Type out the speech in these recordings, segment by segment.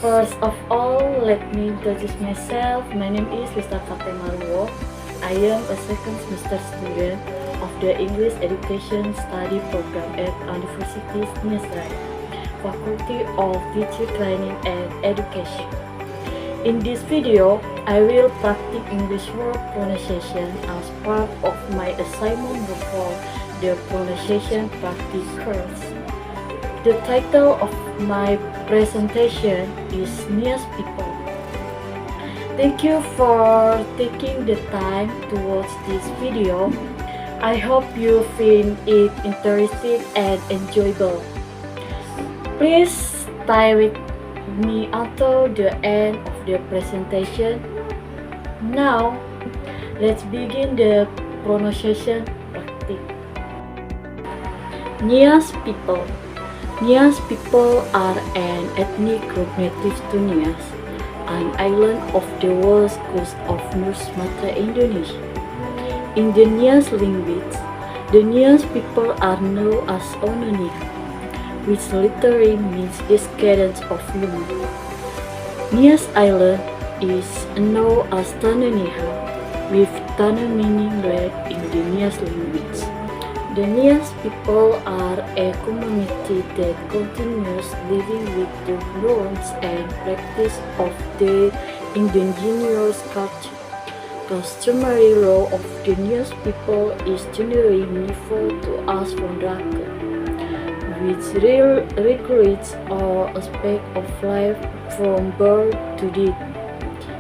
First of all, let me introduce myself. My name is Lista Kapemaruo. I am a second semester student of the English Education Study Program at University Nias, Faculty of Teacher Training and Education. In this video, I will practice English word pronunciation as part of my assignment for the pronunciation practice course. The title of my presentation is Nias People. Thank you for taking the time to watch this video. I hope you find it interesting and enjoyable. Please stay with me until the end of the presentation. Now, let's begin the pronunciation practice. Nias People. Nias people are an ethnic group native to Nias, an island of the west coast of North Sumatra, Indonesia. In the Nias language, the Nias people are known as Ononia, which literally means descendants of human. Nias Island is known as Tanuniha, with Tanu meaning lake in the Nias language. The Nias people are a community that continues living with the norms and practice of the indigenous culture. Customary role of the Nias people is generally referred to as Rondrake, which regulates all aspects of life from birth to death.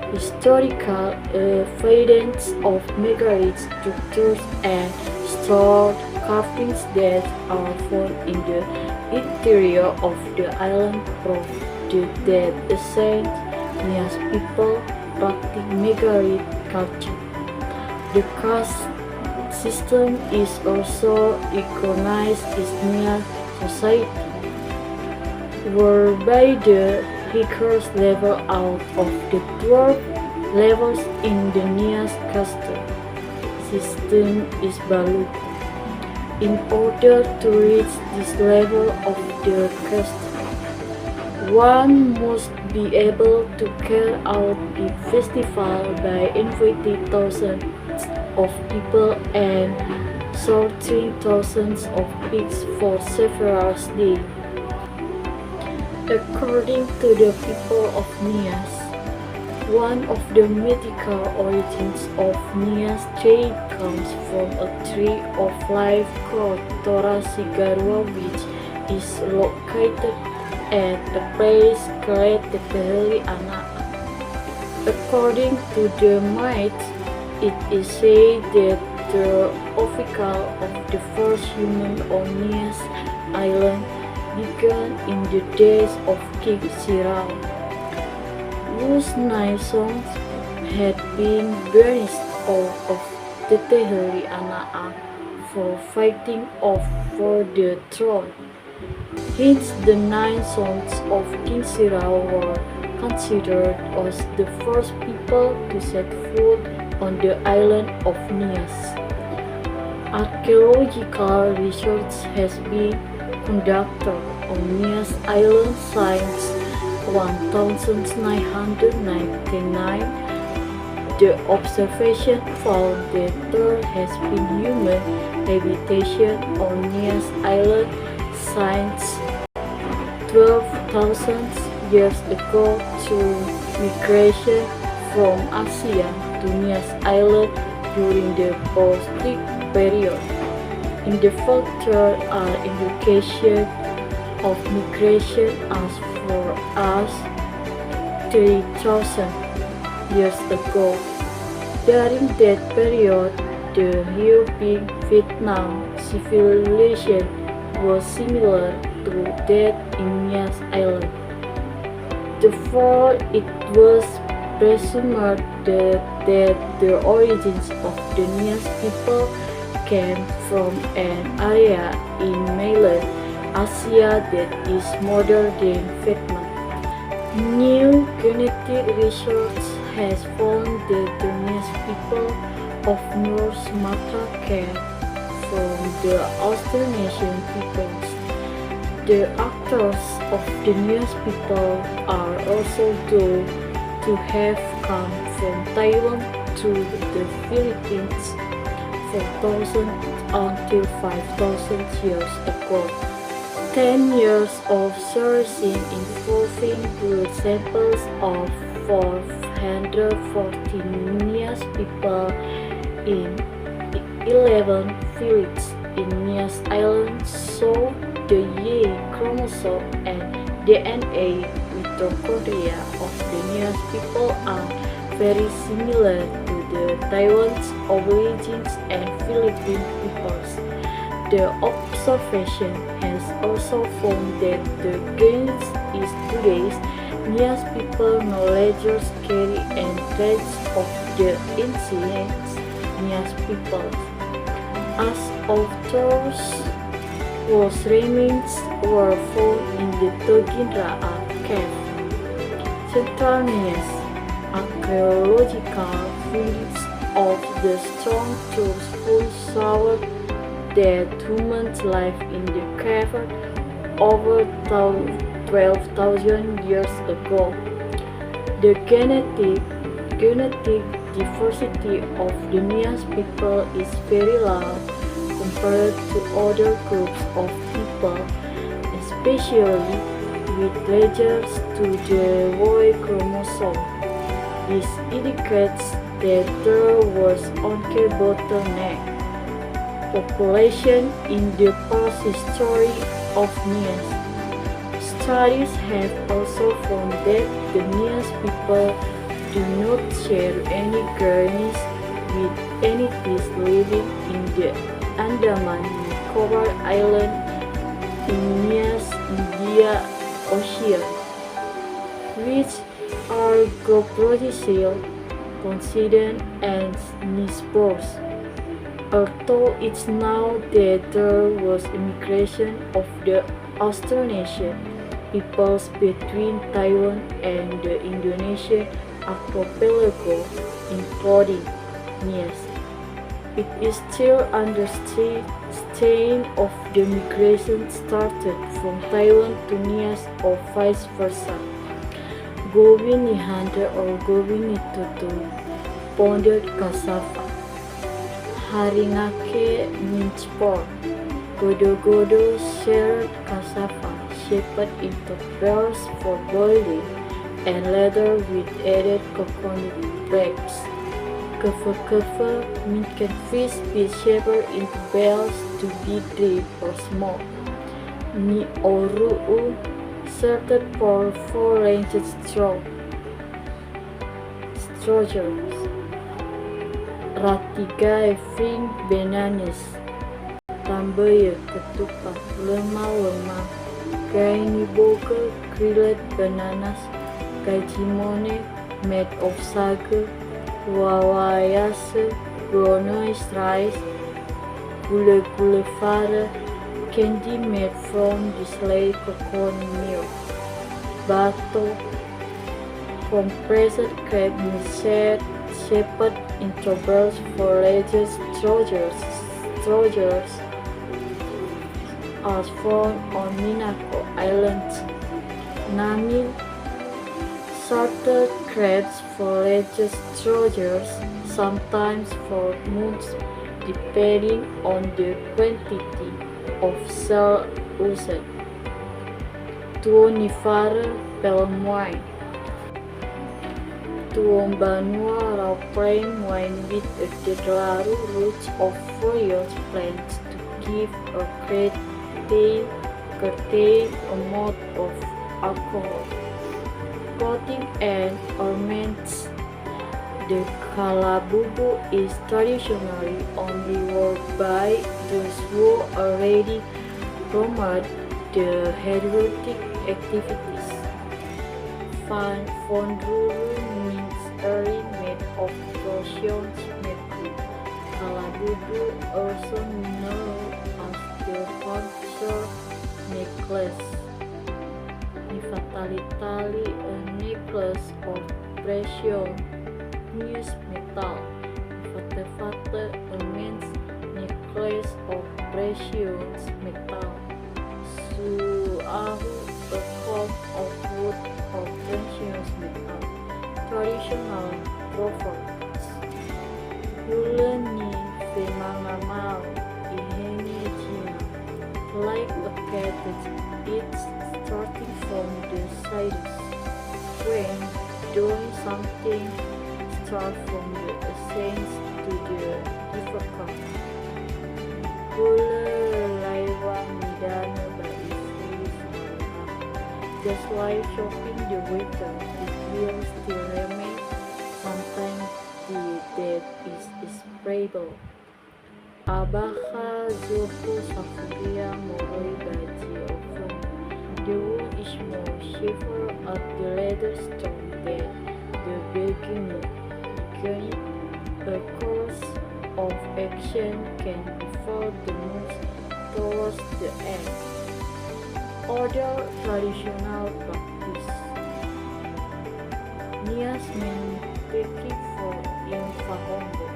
Historical evidence of marriage structures and straw carvings that are found in the interior of the island prove that ancient Nias people practice marriage culture. The caste system is also recognized in Nias society, whereby the highest level out of the 12 levels in the Nias caste system is Balut. In order to reach this level of the caste, one must be able to carry out the festival by inviting thousands of people and slaughtering thousands of pigs for several days. According to the people of Nias, one of the mythical origins of Nias tree comes from a tree of life called Tora Sigarwa, which is located at a place called Teteheli Anak. According to the myth, it is said that the official of the first human on Nias Island began in the days of King Sirau, whose 9 sons had been banished out of Teteheli Anak for fighting for the throne. Hence, the 9 sons of King Sirau were considered as the first people to set foot on the island of Nias. Archaeological research has been conducted on Nias Island since 1999. The observation found that there has been human habitation on Nias Island since 12,000 years ago through migration from Asia to Nias Island during the Paleolithic period. In the photo are indications of migration as far as 3,000 years ago. During that period, the European-Vietnam civilization was similar to that in Nias Island. Therefore, it was presumed that the origins of the Nias people came from an area in mainland Asia that is modern than Vietnam. New genetic research has found that the Nias people of North Sumatra came from the Austronesian peoples. The actors of the news people are also thought to have come from Taiwan to the Philippines 4,000 until 5,000 years ago. 10 years of searching involving blood samples of 440 Nias people in 11 villages in Nias Island show the Y chromosome and DNA mitochondria of the Nias people are very similar to the Taiwan's origins and Philippine peoples. The observation has also found that the genes is today's Nias people knowledge carry and traits of the ancient Nias peoples. As of those whose remains were found in the Togindra cave, Central Nias archaeological findings of the stone tools full show that humans lived in the cave over 12,000 years ago. The genetic diversity of the Nias people is very low compared to other groups of people, especially with regards to the Y chromosome. This indicates that there was only bottleneck population in the past history of Nias. Studies have also found that the Nias people do not share any genes with entities living in the Andaman Nicobar Island in Nias, India Ocean, which are Goproticil, considered as Nisbors. Although it's now that there was immigration of the Austronesian peoples between Taiwan and the Indonesian archipelago, including Nias, it is still understood of the migration started from Taiwan to Nias or vice versa. Gobin Nihanda or Gobin Nitutu pounded cassava. Haringake means pork. Godo-godo shared cassava shaped into bears for boiling and later with added coconut breaks. Kefe-kefe means fish be shaped into bells to be dried or smoked. Ni-oru'u served for four-ranged strogers. Ratiga Fing Benanis Tambaya ketupat lemah-lemah Gainiboke grilled bananas Gajimone made of sago Wawayase Bronoise rice Gule-gule fara candy made from distilled coconut milk Bato compressed crab meat shaped into bells for later strogers are found on Minako Island. Nami salted crabs for later strogers, sometimes for months, depending on the quantity of shell used. Tuonifara palm wine. Tuombanua raw plain wine with a dedlaru roots of various plants to give a certain amount of alcohol. Clothing and ornaments. The kalabubu is traditionally only worn by those who already promote the heroic activities. Fonduru means a ring made of precious metal. Kalabubu, also known as the Hornshell necklace. Nifatalitali, a necklace of precious metal. Fate, a men's necklace of precious metal. Ahu, a form of wood or precious metal, traditional proverbs. Hulen ni femangamau iheni jina, like a cat that eats starting from the sides. When doing something, start from the essence to the difficult. Hula laiwang midana bari free. Just like shopping the waiter, it will still remain. Sometimes the debt is inseparable. Abaha zoku safuria moroi baji often. The wood is more safer at the later stone than the beginning. A course of action can defer the move towards the end. Other traditional practice. Nias menteki for in Fahombo.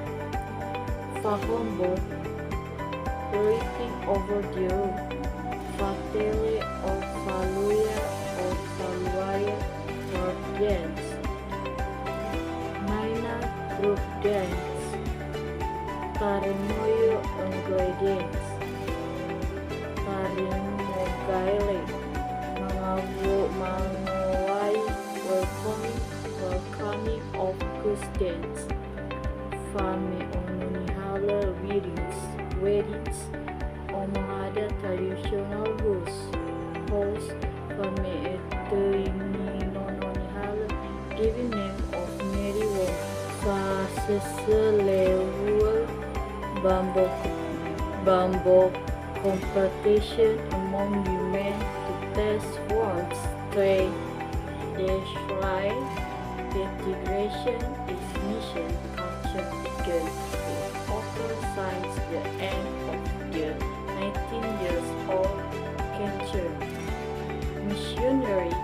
Fahombo, writing over the room. Fatele or Faluya or Faluaya or dance. Naina group dance. Tarimoyo Onggoy dance. Tarimogaile. Mangawai welcoming of goose dance. Fami Ononihala weddings. Omohada traditional host Fami Eteini Nononihala giving name of Mary Wong. Faseselewa bambo competition among women to test words, trade, line, integration is mission culture began to offer since the end of the 19 years old culture. Missionary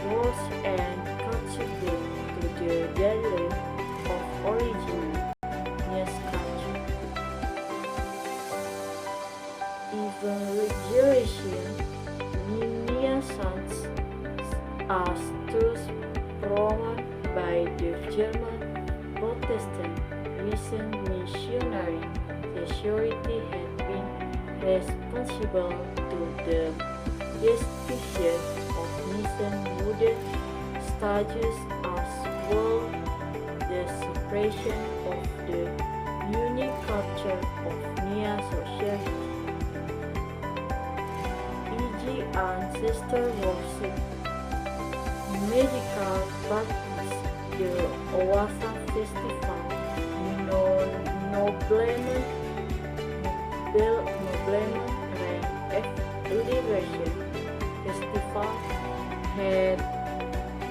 was and contribute to the daily of origin Nias culture. Evangelization Niasans are still promoted by the German Protestant mission missionary. The charity had been responsible to the distribution of mission wooden statues as well the suppression of the unique culture of Nia society. E.g. ancestor worship, medical practice, the Owasa Festival, Nobleman Liberation Festival,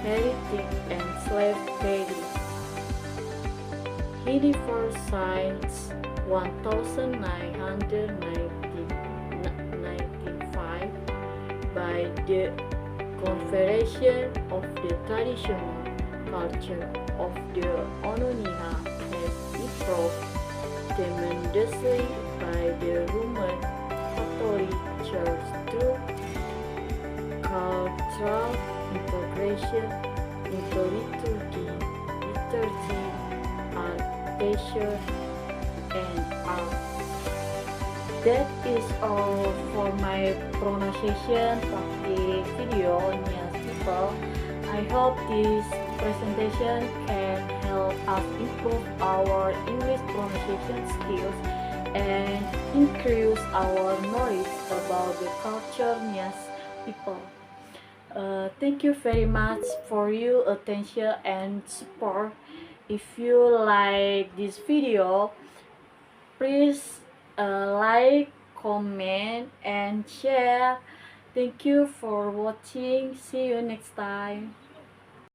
Heritage and Slave Trading. Hedifer Science 1995 by the Confederation of the Traditional Culture of the Ononiha has improved tremendously by the Roman Catholic Church through cultural integration into liturgy, architecture, and art. That is all for my pronunciation practice video, Nias people. I hope this presentation can help us improve our English pronunciation skills and increase our knowledge about the culture Nias people. Thank you very much for your attention and support. If you like this video, please like, comment, and share. Thank you for watching. See you next time.